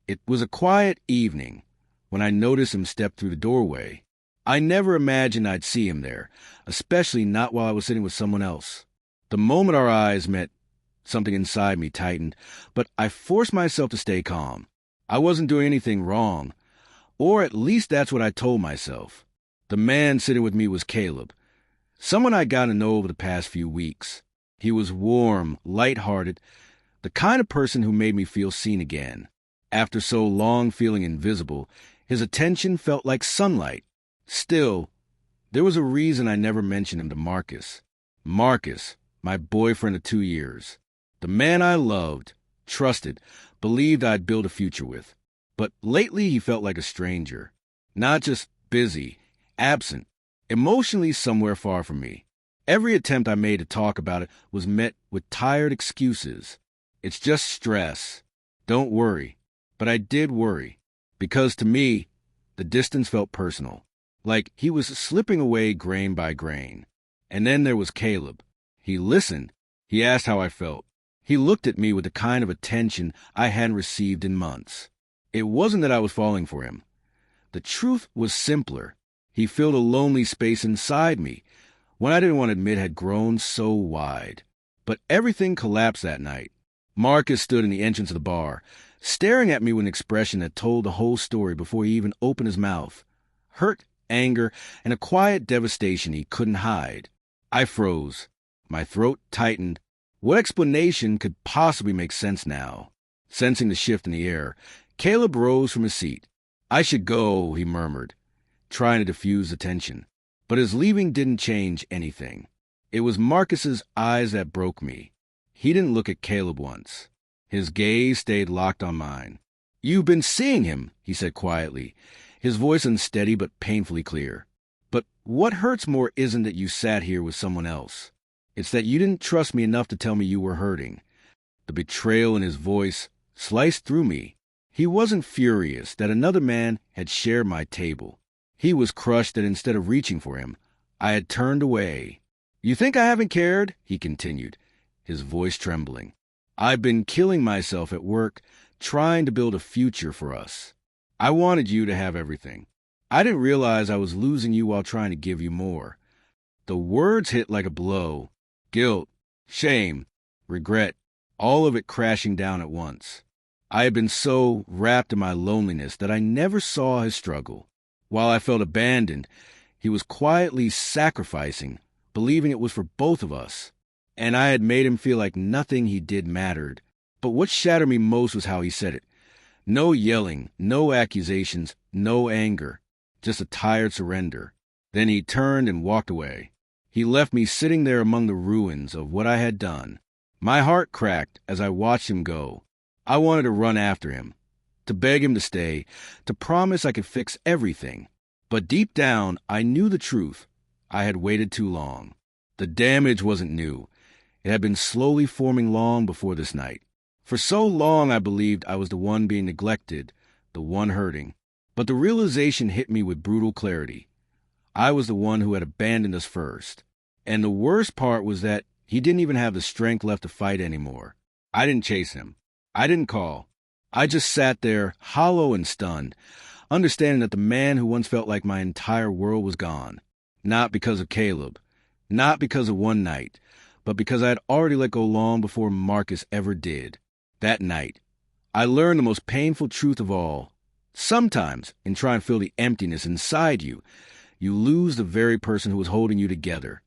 It was a quiet evening when I noticed him step through the doorway. I never imagined I'd see him there, especially not while I was sitting with someone else. The moment our eyes met, something inside me tightened, but I forced myself to stay calm. I wasn't doing anything wrong, or at least that's what I told myself. The man sitting with me was Caleb, someone I'd gotten to know over the past few weeks. He was warm, light-hearted, the kind of person who made me feel seen again. After so long feeling invisible, his attention felt like sunlight. Still, there was a reason I never mentioned him to Marcus. Marcus, my boyfriend of 2 years. The man I loved, trusted, believed I'd build a future with. But lately he felt like a stranger. Not just busy, absent, emotionally somewhere far from me. Every attempt I made to talk about it was met with tired excuses. It's just stress. Don't worry. But I did worry, because to me, the distance felt personal, like he was slipping away grain by grain. And then there was Caleb. He listened. He asked how I felt. He looked at me with the kind of attention I hadn't received in months. It wasn't that I was falling for him. The truth was simpler. He filled a lonely space inside me, one I didn't want to admit had grown so wide. But everything collapsed that night. Marcus stood in the entrance of the bar, staring at me with an expression that told the whole story before he even opened his mouth. Hurt, anger, and a quiet devastation he couldn't hide. I froze. My throat tightened. What explanation could possibly make sense now? Sensing the shift in the air, Caleb rose from his seat. I should go, he murmured, trying to diffuse the tension. But his leaving didn't change anything. It was Marcus's eyes that broke me. He didn't look at Caleb once. His gaze stayed locked on mine. You've been seeing him, he said quietly, his voice unsteady but painfully clear. But what hurts more isn't that you sat here with someone else. It's that you didn't trust me enough to tell me you were hurting. The betrayal in his voice sliced through me. He wasn't furious that another man had shared my table. He was crushed that instead of reaching for him, I had turned away. You think I haven't cared? He continued, his voice trembling. I've been killing myself at work, trying to build a future for us. I wanted you to have everything. I didn't realize I was losing you while trying to give you more. The words hit like a blow. Guilt, shame, regret, all of it crashing down at once. I had been so wrapped in my loneliness that I never saw his struggle. While I felt abandoned, he was quietly sacrificing, believing it was for both of us. And I had made him feel like nothing he did mattered. But what shattered me most was how he said it. No yelling, no accusations, no anger, just a tired surrender. Then he turned and walked away. He left me sitting there among the ruins of what I had done. My heart cracked as I watched him go. I wanted to run after him, to beg him to stay, to promise I could fix everything. But deep down, I knew the truth. I had waited too long. The damage wasn't new. It had been slowly forming long before this night. For so long I believed I was the one being neglected, the one hurting. But the realization hit me with brutal clarity. I was the one who had abandoned us first. And the worst part was that he didn't even have the strength left to fight anymore. I didn't chase him. I didn't call. I just sat there, hollow and stunned, understanding that the man who once felt like my entire world was gone. Not because of Caleb. Not because of one night. But because I had already let go long before Marcus ever did. That night, I learned the most painful truth of all. Sometimes, in trying to fill the emptiness inside you, you lose the very person who was holding you together.